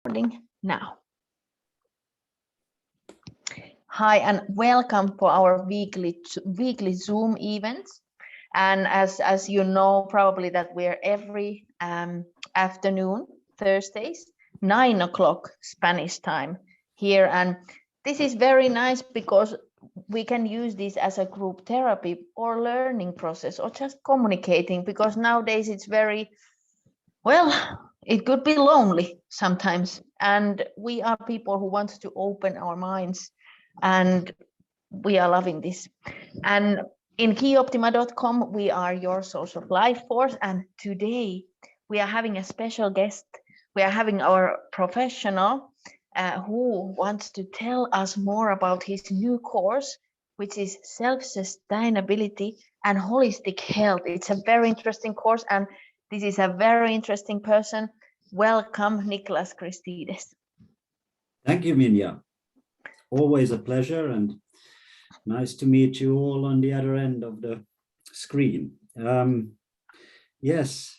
Recording now. Hi and welcome for our weekly Zoom events. And as you know, probably that we're every afternoon, Thursdays, 9 o'clock Spanish time here. And this is very nice because we can use this as a group therapy or learning process or just communicating, because nowadays it's very, well, it could be lonely sometimes. And we are people who want to open our minds, and we are loving this. And in Qi-Optima.com, we are your source of life force. And today we are having a special guest. We are having our professional who wants to tell us more about his new course, which is self-sustainability and holistic health. It's a very interesting course, and this is a very interesting person. Welcome, Niklas Chirstides. Thank you, Minja. Always a pleasure, and nice to meet you all on the other end of the screen. Yes,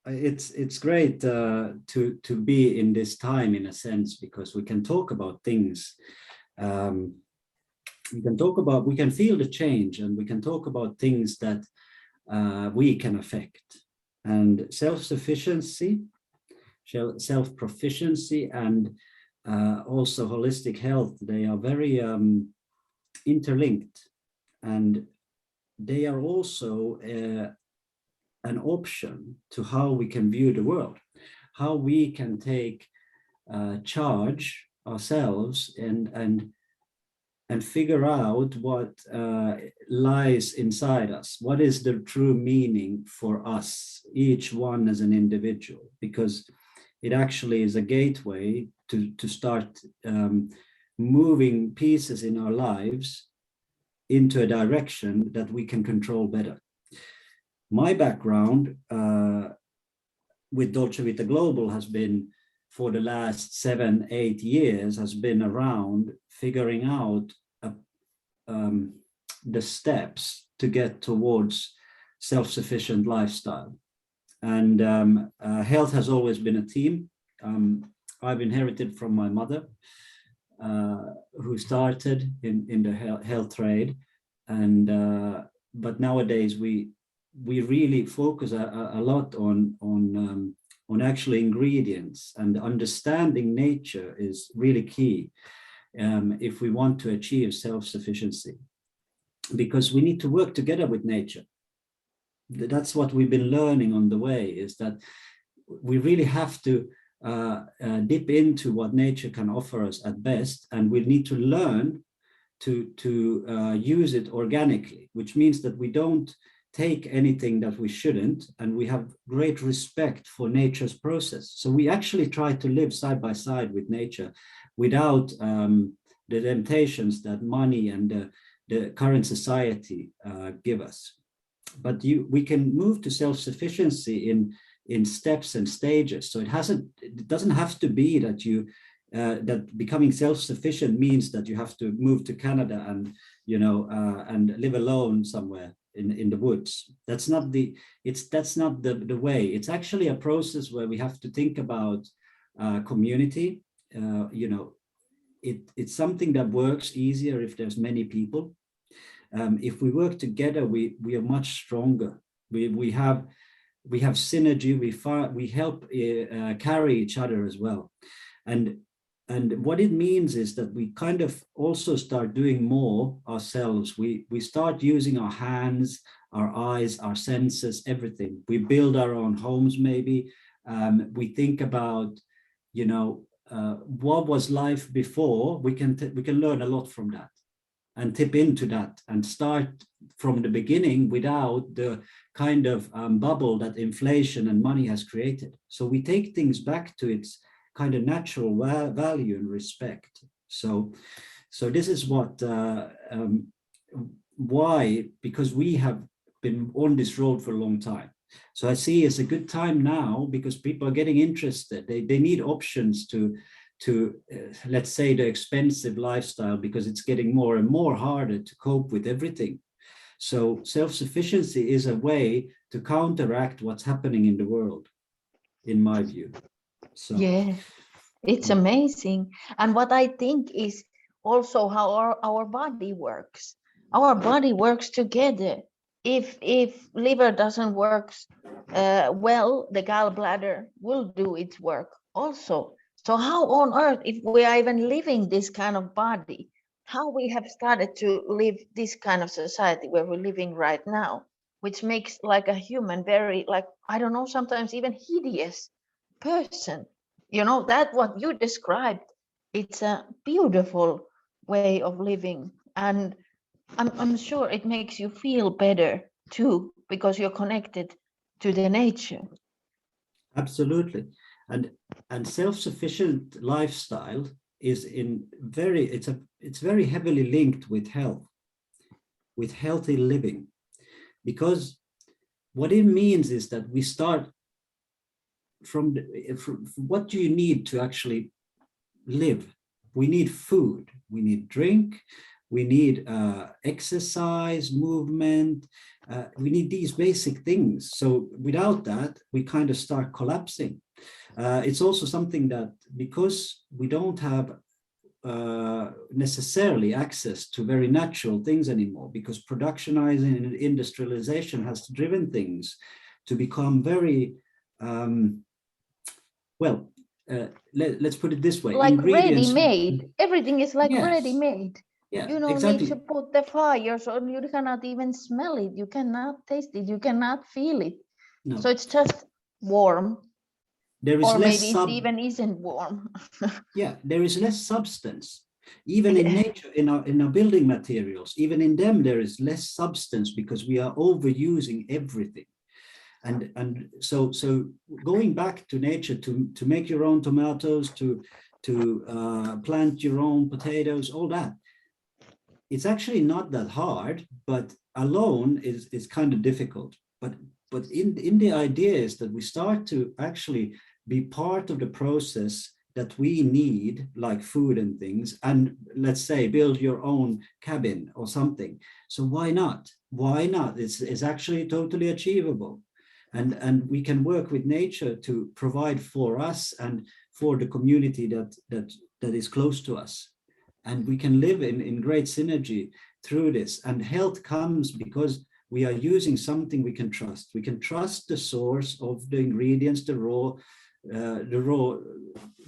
it's great to be in this time, in a sense, because we can talk about things. We can feel the change, and we can talk about things that we can affect. And self-sufficiency, self-proficiency, and also holistic health, they are very interlinked, and they are also an option to how we can view the world, how we can take charge ourselves and figure out what lies inside us. What is the true meaning for us, each one as an individual, because it actually is a gateway to start moving pieces in our lives into a direction that we can control better. My background with Dolce Vita Global has been, for the last 7-8 years, has been around figuring out the steps to get towards self-sufficient lifestyle. And health has always been a theme. I've inherited from my mother, who started in the health trade, and but nowadays we really focus a lot on actually ingredients, and understanding nature is really key if we want to achieve self-sufficiency, because we need to work together with nature. That's what we've been learning on the way, is that we really have to dip into what nature can offer us at best, and we need to learn to use it organically, which means that we don't take anything that we shouldn't, and we have great respect for nature's process. So we actually try to live side by side with nature without the temptations that money and the current society give us. But we can move to self-sufficiency in steps and stages. So it doesn't have to be that that becoming self-sufficient means that you have to move to Canada and and live alone somewhere in the woods. That's not the way. It's actually a process where we have to think about community. It's something that works easier if there's many people. If we work together, we are much stronger. We have synergy. We help carry each other as well. And what it means is that we kind of also start doing more ourselves. We start using our hands, our eyes, our senses, everything. We build our own homes, maybe. We think about, what was life before. We can learn a lot from that, and tip into that, and start from the beginning without the kind of bubble that inflation and money has created. So we take things back to its kind of natural value and respect. So this is what why, because we have been on this road for a long time. So I see it's a good time now, because people are getting interested. They need options to let's say, the expensive lifestyle, because it's getting more and more harder to cope with everything. So self-sufficiency is a way to counteract what's happening in the world, in my view. So Yeah. It's amazing. And what I think is also how our body works. Our body works together. If liver doesn't work well, the gallbladder will do its work also. So how on earth, if we are even living this kind of body, how we have started to live this kind of society where we're living right now, which makes like a human very like, I don't know, sometimes even hideous person. You know, that what you described, it's a beautiful way of living. And I'm sure it makes you feel better too, because you're connected to the nature. Absolutely. And self-sufficient lifestyle is it's very heavily linked with health, with healthy living, because what it means is that we start from what do you need to actually live? We need food, we need drink, we need exercise, movement, we need these basic things. So without that, we kind of start collapsing. It's also something that because we don't have necessarily access to very natural things anymore, because productionizing and industrialization has driven things to become very, well, let's put it this way. Like Ingredients. ready-made. Everything is like Yes. ready-made. Yeah, You don't need exactly. to put the fire, so you cannot even smell it. You cannot taste it. You cannot feel it. No, So it's just warm, there is or less maybe it even isn't warm. yeah, there is less substance. Even in Yeah. nature, in our building materials, even in them, there is less substance because we are overusing everything. And so going back to nature to make your own tomatoes, to plant your own potatoes, all that, it's actually not that hard, but alone is kind of difficult. But in the idea is that we start to actually be part of the process that we need, like food and things, and let's say build your own cabin or something. So why not? Why not? It's actually totally achievable. And we can work with nature to provide for us and for the community that is close to us. And we can live in great synergy through this. And health comes because we are using something we can trust. We can trust the source of the ingredients, the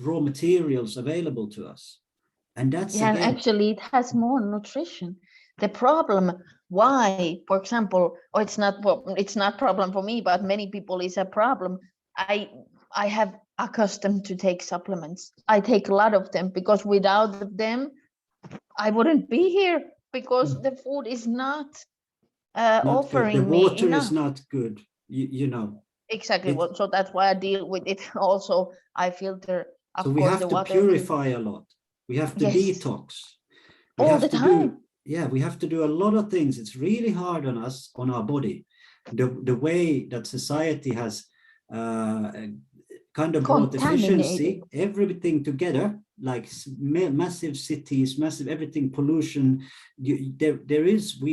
raw materials available to us. And that's, Yeah, and again, actually it has more nutrition. The problem why, for example, or it's not problem for me, but many people is a problem. I have accustomed to take supplements. I take a lot of them because without them I wouldn't be here, because the food is not not good. The offering me water is enough. not good. You know, Exactly. it, Well, so that's why I deal with it. Also, I filter, so of we course, have the to water filter. purify a lot. We have to Yes, detox. We all have the to do, time. yeah, we have to do a lot of things. It's really hard on us, on our body. The way that society has uh, kind of brought Contaminated. efficiency, everything together, like massive cities, massive everything, pollution. We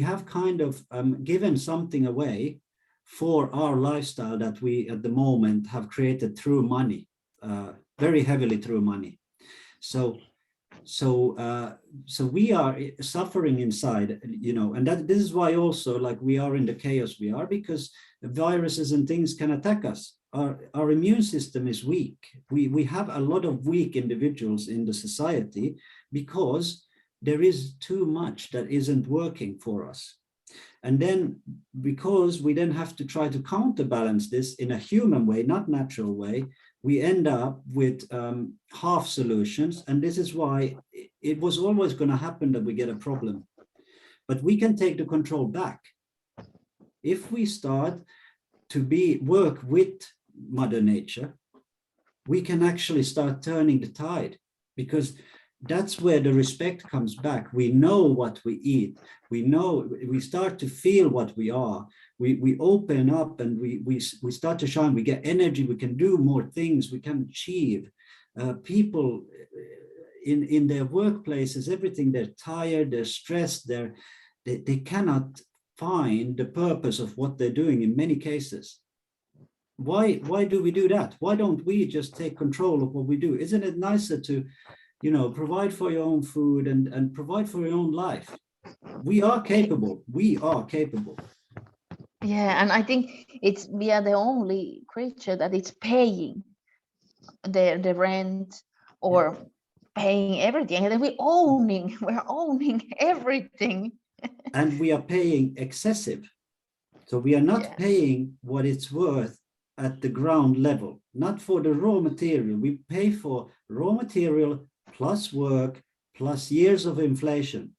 have kind of given something away for our lifestyle that we at the moment have created through money, very heavily through money. So so we are suffering inside, you know, and that this is why also like we are in the chaos we are, because viruses and things can attack us. Our immune system is weak. We have a lot of weak individuals in the society because there is too much that isn't working for us. And then because we then have to try to counterbalance this in a human way, not natural way, we end up with half solutions. And this is why it was always going to happen that we get a problem. But we can take the control back. If we start to work with Mother Nature, we can actually start turning the tide, because that's where the respect comes back. We know what we eat. We know, we start to feel what we are. We open up and we start to shine. We get energy. We can do more things. We can achieve. People in their workplaces, everything, they're tired, they're stressed, they cannot find the purpose of what they're doing in many cases. why do we do that? Why don't we just take control of what we do? Isn't it nicer to, provide for your own food and provide for your own life? We are capable. We are capable. Yeah, and I think we are the only creature that is paying the rent or paying everything, and then we're owning everything. And we are paying excessive. So we are not paying what it's worth at the ground level, not for the raw material. We pay for raw material plus work plus years of inflation.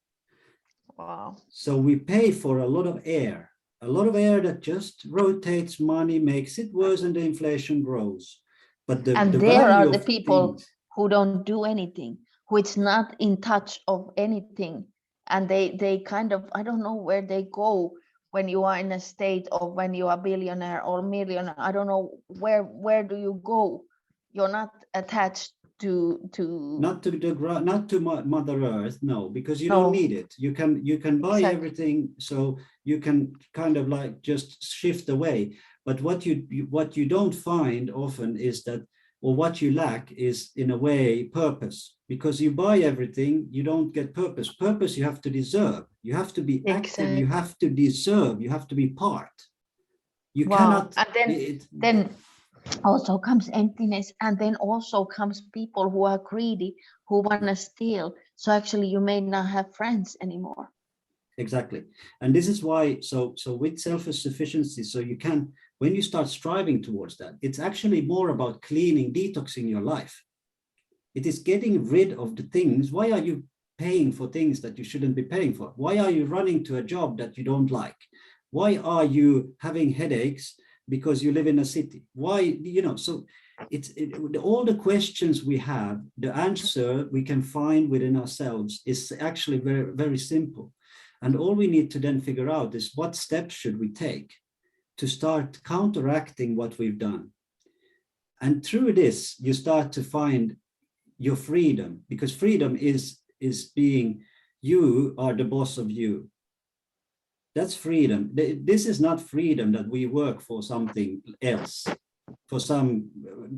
Wow. So we pay for a lot of air that just rotates money, makes it worse, and the inflation grows. But the there are the of people things, who don't do anything, who is not in touch of anything, and they kind of, I don't know where they go when you are in a state of, when you are billionaire or millionaire. I don't know where do you go. You're not attached to not to the ground, not to Mother Earth, no, because you No. don't need it. You can buy Exactly. everything, so you can kind of like just shift away. But what you don't find often is that, or what you lack is, in a way, purpose. Because you buy everything, you don't get purpose. Purpose you have to deserve. You have to be active. You Exactly. have to deserve. You have to be part. You Wow. cannot. And then also comes emptiness, and then also comes people who are greedy, who want to steal. So actually you may not have friends anymore. Exactly. And this is why, so with self-sufficiency, so you can, when you start striving towards that, it's actually more about cleaning, detoxing your life. It is getting rid of the things. Why are you paying for things that you shouldn't be paying for? Why are you running to a job that you don't like? Why are you having headaches because you live in a city? Why, so all the questions we have, the answer we can find within ourselves is actually very, very simple. And all we need to then figure out is, what steps should we take to start counteracting what we've done? And through this, you start to find your freedom, because freedom is being, you are the boss of you. That's freedom. This is not freedom that we work for something else, for some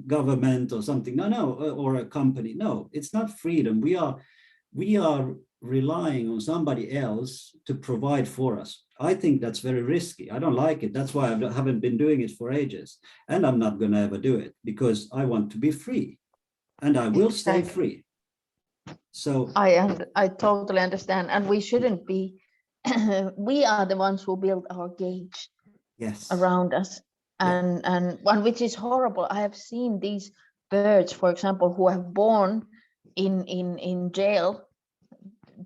government or something. No, or a company. No, it's not freedom. We are relying on somebody else to provide for us. I think that's very risky. I don't like it. That's why I haven't been doing it for ages. And I'm not going to ever do it, because I want to be free, and I will stay free. So I totally understand. And we shouldn't be, we are the ones who build our cage around us. And one which is horrible. I have seen these birds, for example, who have born in jail,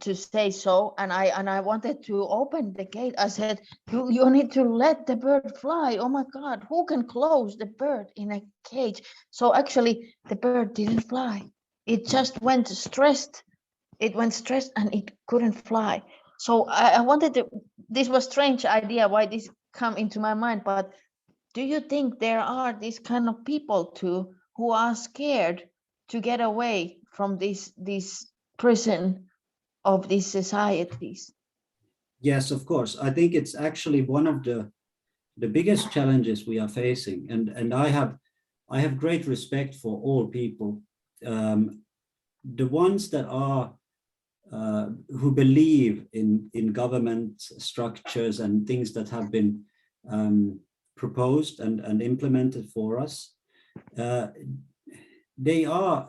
to say so, and I wanted to open the gate. I said, you need to let the bird fly. Oh my God, who can close the bird in a cage? So actually the bird didn't fly. It just went stressed. It went stressed and it couldn't fly. So I wanted to, this was strange idea why this come into my mind, but do you think there are these kind of people too who are scared to get away from this prison of these societies? yes, of course. I think it's actually one of the biggest challenges we are facing, and I have great respect for all people. The ones that are who believe in government structures and things that have been proposed and implemented for us, they are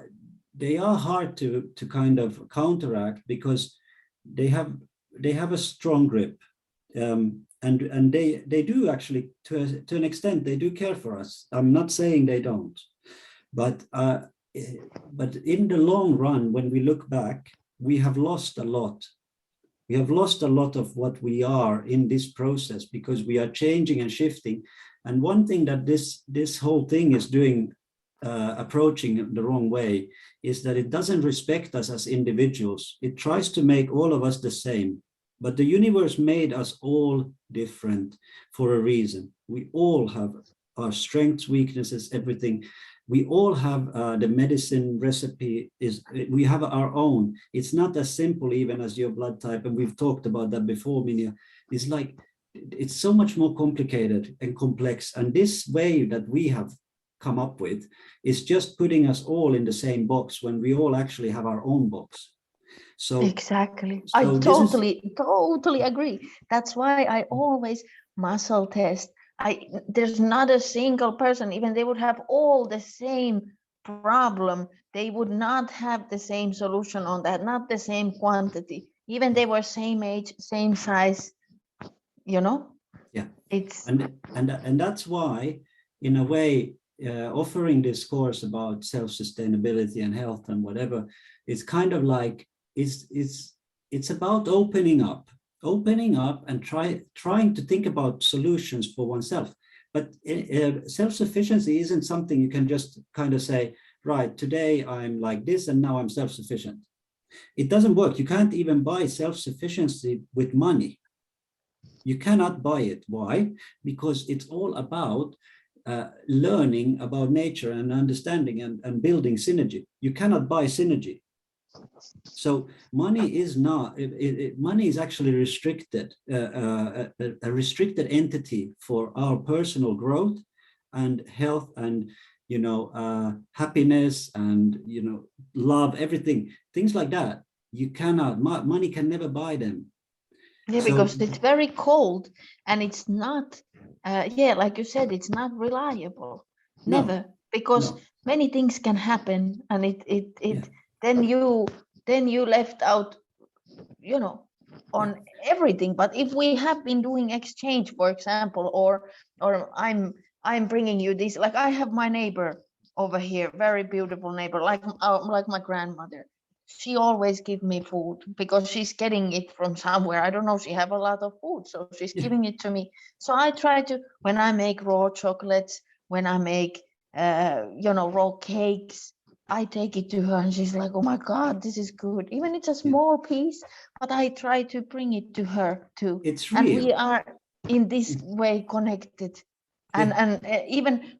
hard to kind of counteract, because they have a strong grip, and they do actually, to an extent, they do care for us. I'm not saying they don't, but in the long run, when we look back, we have lost a lot. We have lost a lot of what we are in this process, because we are changing and shifting. And one thing that this whole thing is doing, approaching the wrong way, is that it doesn't respect us as individuals. It tries to make all of us the same. But the universe made us all different for a reason. We all have our strengths, weaknesses, everything. We all have the medicine recipe, we have our own. It's not as simple even as your blood type. And we've talked about that before, Minia. It's like it's so much more complicated and complex. And this way that we have come up with is just putting us all in the same box when we all actually have our own box. So exactly. so I this is totally agree. That's why I always muscle test. There's not a single person, even they would have all the same problem, they would not have the same solution on that, not the same quantity, even they were same age, same size, you know. Yeah, it's and that's why, in a way, offering this course about self-sustainability and health and whatever, it's kind of like it's about opening up and trying to think about solutions for oneself. But self-sufficiency isn't something you can just kind of say, right, today I'm like this and now I'm self-sufficient. It doesn't work. You can't even buy self-sufficiency with money. You cannot buy it. Why? Because it's all about learning about nature and understanding and building synergy. You cannot buy synergy. So money is not, money is actually restricted, a restricted entity for our personal growth and health and, happiness and, love, everything, things like that. You cannot, money can never buy them. Yeah, because it's very cold and it's not, like you said, it's not reliable. Never, because many things can happen, and then you left out, on everything. But if we have been doing exchange, for example, or I'm bringing you this, like I have my neighbor over here, very beautiful neighbor, like my grandmother. She always give me food because she's getting it from somewhere. I don't know. She have a lot of food, so she's giving it to me. So I try to, when I make raw chocolates, when I make, raw cakes, I take it to her and she's like, oh my God, this is good. Even it's a small piece, but I try to bring it to her too. It's real. And we are in this way connected. And even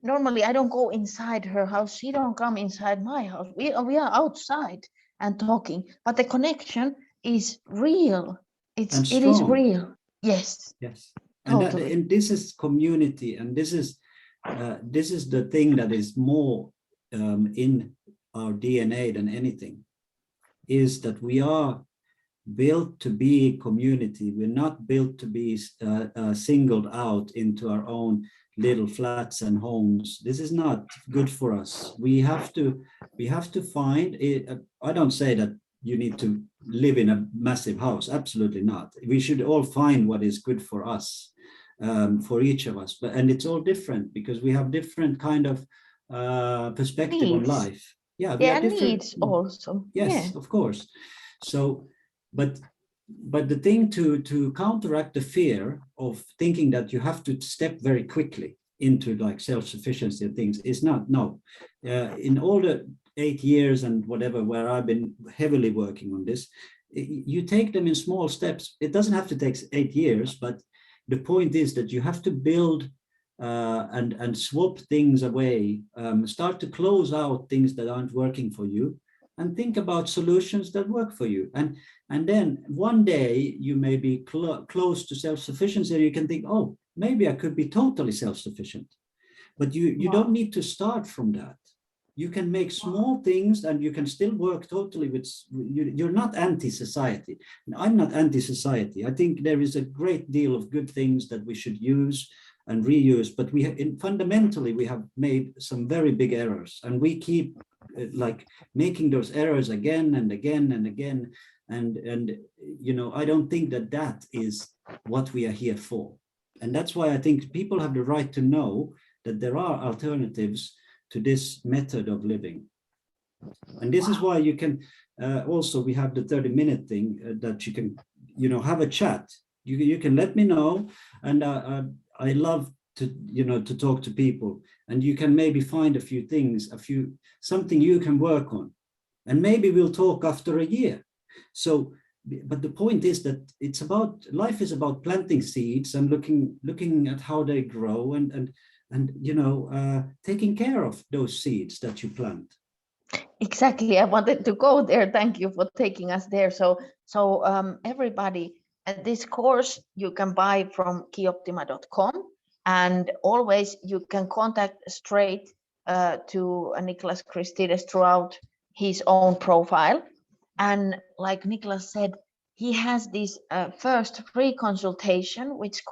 normally I don't go inside her house. She don't come inside my house. We are outside and talking, but the connection is real. It is real. Yes. Yes. Totally. And this is community, and this is the thing that is more in our DNA than anything, is that we are built to be community. We're not built to be singled out into our own little flats and homes. This is not good for us. We have to find it. I don't say that you need to live in a massive house. Absolutely not. We should all find what is good for us, for each of us. And it's all different because we have different kind of perspective needs on life. Yeah, we have different needs also. Yes, of course. So, but the thing to counteract the fear of thinking that you have to step very quickly into like self-sufficiency and things is not. No. In all the 8 years and whatever where I've been heavily working on this, you take them in small steps. It doesn't have to take 8 years, but the point is that you have to build and swap things away, start to close out things that aren't working for you, and think about solutions that work for you. And then one day you may be close to self-sufficiency, and you can think, oh, maybe I could be totally self-sufficient. But you don't need to start from that. You can make small things and you can still work totally with, you're not anti-society. I'm not anti-society. I think there is a great deal of good things that we should use and reuse, but fundamentally we have made some very big errors, and we keep like making those errors again and again and again. And I don't think that is what we are here for. And that's why I think people have the right to know that there are alternatives to this method of living. And this is why you can also, we have the 30-minute thing that you can, have a chat. You can let me know, and I love to talk to people, and you can maybe find a few things, something you can work on, and maybe we'll talk after a year. So, but the point is that life is about planting seeds and looking at how they grow and taking care of those seeds that you plant. Exactly. I wanted to go there. Thank you for taking us there. So everybody, This course you can buy from Qi-Optima.com, and always you can contact straight to Niklas Chirstides throughout his own profile. And like Niklas said, he has this first free consultation, which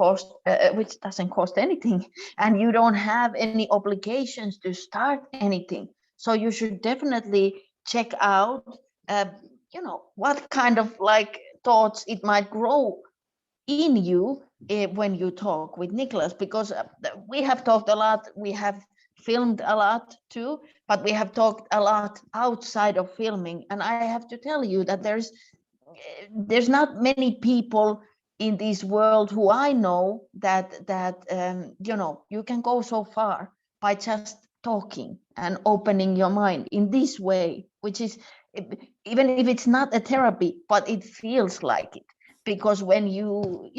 doesn't cost anything, and you don't have any obligations to start anything. So you should definitely check out, what kind of like thoughts it might grow in you when you talk with Niklas, because we have talked a lot, we have filmed a lot too, but we have talked a lot outside of filming. And I have to tell you that there's not many people in this world who I know that you can go so far by just talking and opening your mind in this way, which is, even if it's not a therapy, but it feels like it, because when you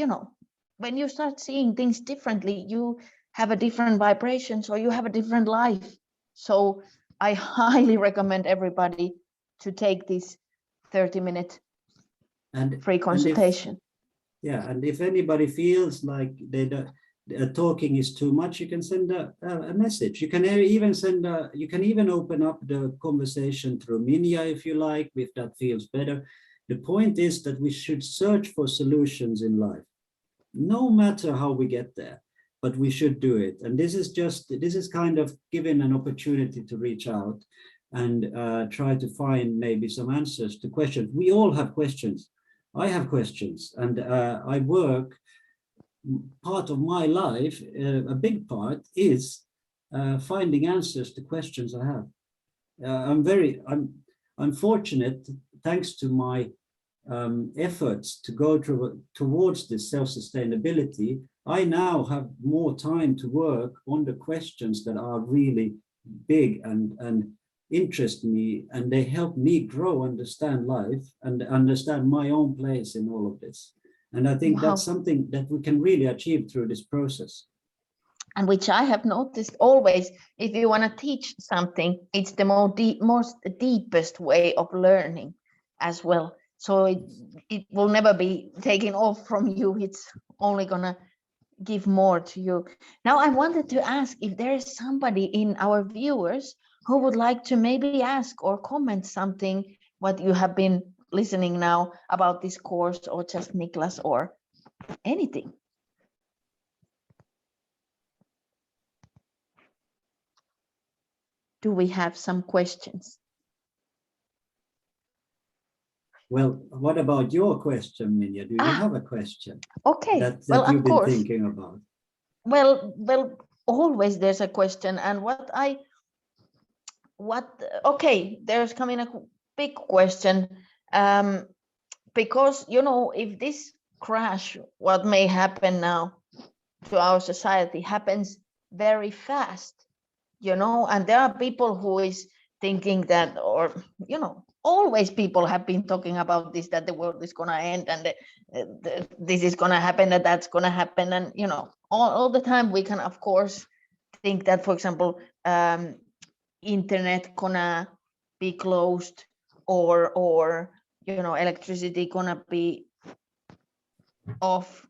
start seeing things differently, you have a different vibration, so you have a different life. So I highly recommend everybody to take this 30-minute free consultation. And if anybody feels like talking is too much, you can send a message. You can even open up the conversation through Minja if you like, if that feels better. The point is that we should search for solutions in life, no matter how we get there, but we should do it. And this is kind of giving an opportunity to reach out and try to find maybe some answers to questions. We all have questions. I have questions, and I work. Part of my life, a big part, is finding answers to questions I have. I'm fortunate, thanks to my efforts to go towards this self-sustainability. I now have more time to work on the questions that are really big and interest me, and they help me grow, understand life, and understand my own place in all of this. And I think that's something that we can really achieve through this process. And which I have noticed always, if you want to teach something, it's the most deepest way of learning as well. So it will never be taken off from you. It's only gonna give more to you. Now, I wanted to ask if there is somebody in our viewers who would like to maybe ask or comment something what you have been listening now about this course, or just Niklas, or anything. Do we have some questions? Well, what about your question, Minja? Do you have a question? Okay, that well, you've of been course. thinking about? Well, always there's a question, and okay, there's coming a big question, because if this crash, what may happen now to our society, happens very fast, and there are people who is thinking that, or always people have been talking about this, that the world is going to end, and this is going to happen, and that's going to happen, and all the time we can of course think that, for example, internet gonna be closed, or electricity gonna be off.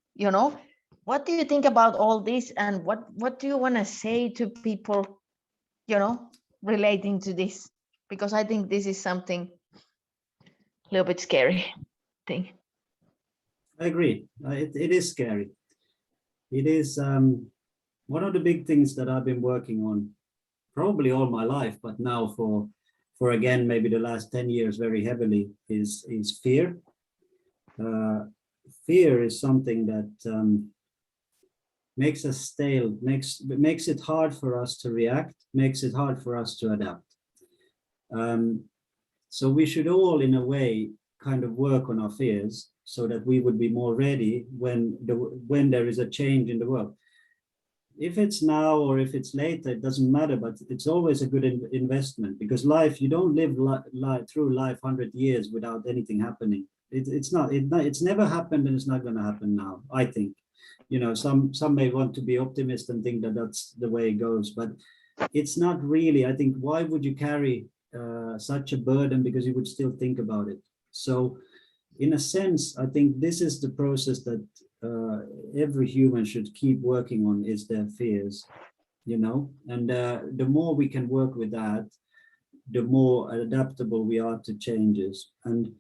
What do you think about all this, and what do you want to say to people relating to this? Because I think this is something a little bit scary thing. I agree. It is scary. It is one of the big things that I've been working on probably all my life, but now for again, maybe the last 10 years very heavily, is fear. Fear is something that makes us stale, makes it hard for us to react, makes it hard for us to adapt. So we should all, in a way, kind of work on our fears so that we would be more ready when there is a change in the world. If it's now or if it's later, it doesn't matter, but it's always a good investment, because life, you don't live through life 100 years without anything happening. It's never happened, and it's not going to happen now, I think. Some may want to be optimist and think that that's the way it goes, but it's not really. I think, why would you carry such a burden, because you would still think about it. So in a sense, I think this is the process that every human should keep working on, is their fears, and the more we can work with that, the more adaptable we are to changes. And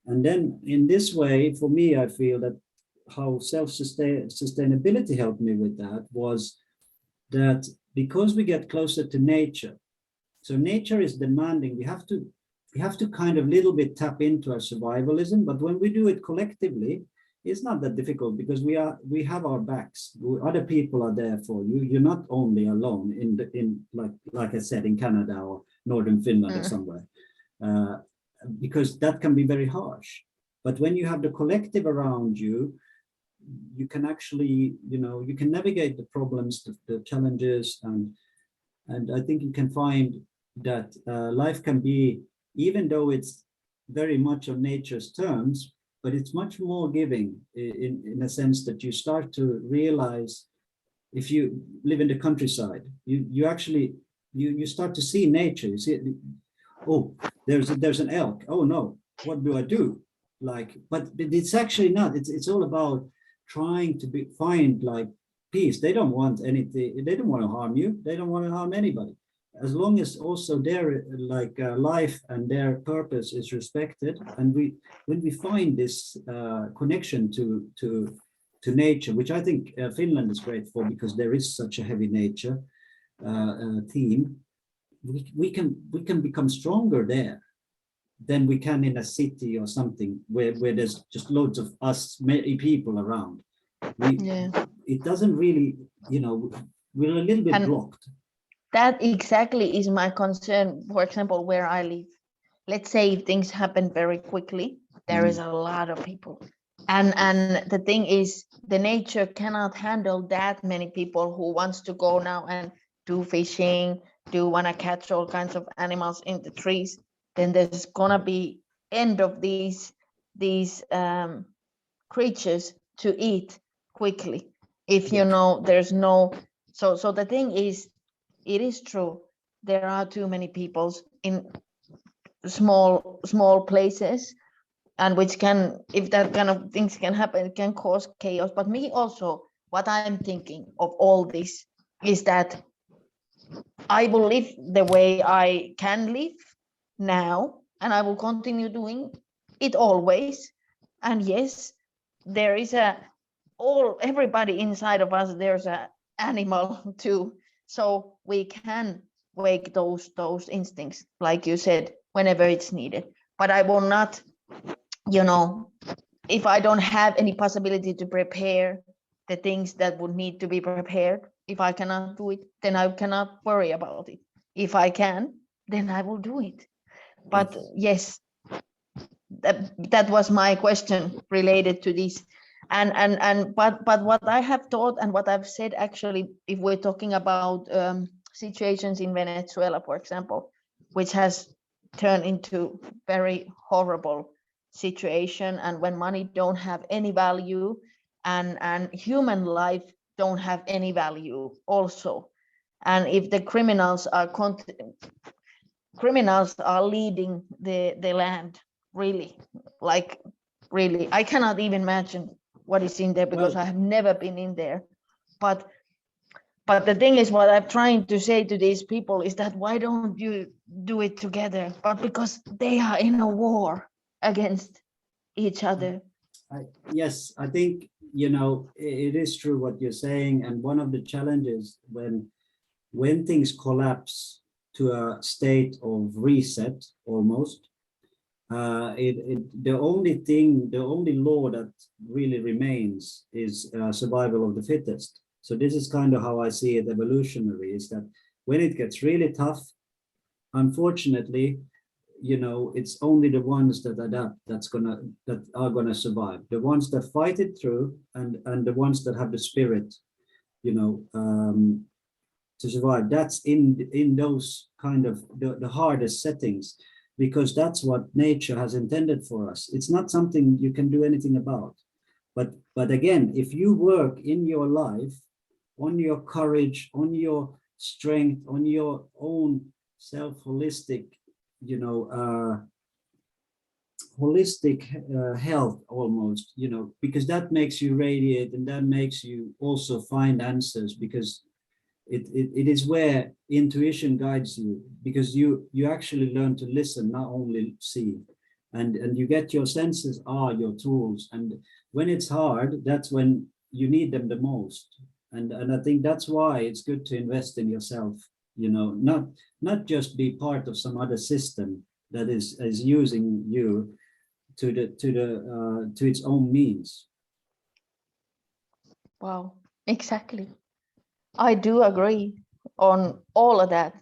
then in this way, for me, I feel that how self-sustainability helped me with that was that because we get closer to nature, so nature is demanding, we have to kind of little bit tap into our survivalism, but when we do it collectively, it's not that difficult because we have our backs. Other people are there for you. You're not only alone in like I said, in Canada or northern Finland or somewhere, because that can be very harsh. But when you have the collective around you, you can actually, you can navigate the problems, the challenges, and I think you can find that life can be, even though it's very much on nature's terms, but it's much more giving in a sense that you start to realize, if you live in the countryside, you actually, you start to see nature. You see, oh, there's an elk. Oh no, what do I do? But it's actually not. It's all about trying to find like peace. They don't want anything. They don't want to harm you. They don't want to harm anybody. As long as also their life and their purpose is respected, and when we find this connection to nature, which I think Finland is great for, because there is such a heavy nature theme, we can become stronger there than we can in a city or something where there's just loads of us, many people around. It doesn't really, we're a little bit blocked. That exactly is my concern. For example, where I live, let's say if things happen very quickly, there is a lot of people. And the thing is, the nature cannot handle that many people who wants to go now and do fishing, do want to catch all kinds of animals in the trees. Then there's gonna be end of these creatures to eat quickly. If there's no, so the thing is, it is true, there are too many people in small places, and which can, if that kind of things can happen, it can cause chaos. But me also, what I'm thinking of all this is that I will live the way I can live now, and I will continue doing it always. And yes, there is everybody inside of us, there's an animal too, so we can wake those instincts, like you said, whenever it's needed. But I will not, if I don't have any possibility to prepare the things that would need to be prepared, if I cannot do it, then I cannot worry about it. If I can, then I will do it. But yes, that was my question related to this. But what I have thought and what I've said, actually, if we're talking about situations in Venezuela, for example, which has turned into very horrible situation, and when money don't have any value, and human life don't have any value also, and if the criminals are leading the land, really, I cannot even imagine what is in there, because I have never been in there. But the thing is, what I'm trying to say to these people is that why don't you do it together? But because they are in a war against each other. Yes, I think, it is true what you're saying. And one of the challenges when things collapse to a state of reset almost, the only law that really remains is survival of the fittest. So this is kind of how I see it evolutionary, is that when it gets really tough, unfortunately, it's only the ones that adapt that are gonna survive. The ones that fight it through, and the ones that have the spirit, to survive. That's in those kind of the hardest settings, because that's what nature has intended for us. It's not something you can do anything about. But again, if you work in your life on your courage, on your strength, on your own self-holistic, holistic health almost, you know, because that makes you radiate, and that makes you also find answers, because it is where intuition guides you, because you actually learn to listen, not only see, and you get your senses are your tools, and when it's hard, that's when you need them the most. And I think that's why it's good to invest in yourself, you know, not just be part of some other system that is using you to its own means. Wow, exactly. I do agree on all of that.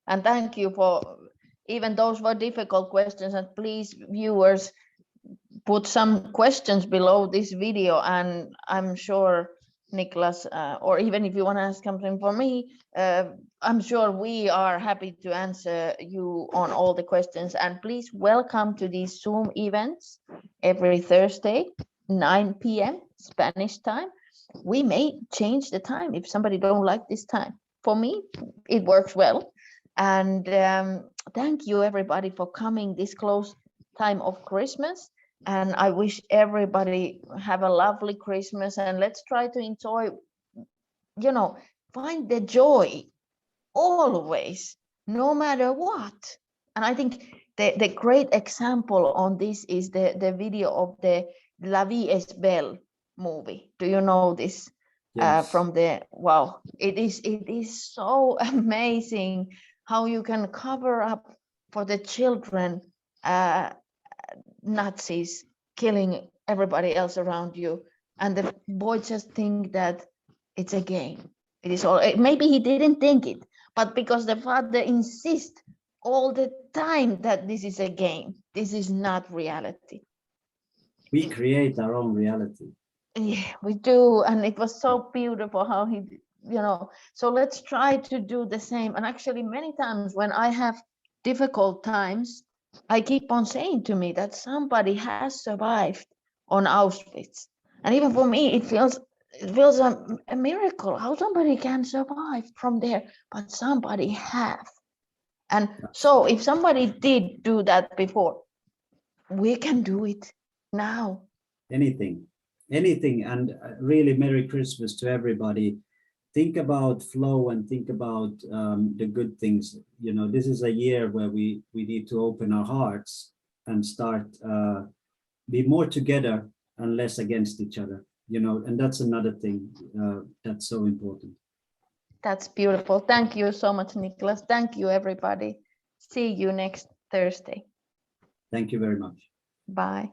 And thank you for, even those were difficult questions, and please viewers put some questions below this video, and I'm sure Niklas, or even if you want to ask something for me, I'm sure we are happy to answer you on all the questions. And please welcome to these Zoom events every Thursday, 9 p.m. Spanish time. We may change the time if somebody don't like this time. For me, it works well. And thank you everybody for coming this close time of Christmas. And I wish everybody have a lovely Christmas, and let's try to enjoy, you know, find the joy always, no matter what. And I think the great example on this is the video of the La Vie est Belle movie. Do you know this? Yes. From the, wow, it is so amazing how you can cover up for the children Nazis killing everybody else around you, and the boy just think that it's a game. It is all, maybe he didn't think it, but because the father insists all the time that this is a game, this is not reality. We create our own reality. Yeah, we do. And it was so beautiful how he, you know, so let's try to do the same. And actually many times when I have difficult times, I keep on saying to me that somebody has survived on Auschwitz. And even for me, it feels a miracle how somebody can survive from there, but somebody have. And so if somebody did do that before, we can do it now. Anything. And really Merry Christmas to everybody. Think about flow and think about the good things. You know, this is a year where we need to open our hearts and start be more together and less against each other, you know, and that's another thing that's so important. That's beautiful. Thank you so much, Niklas. Thank you, everybody. See you next Thursday. Thank you very much. Bye.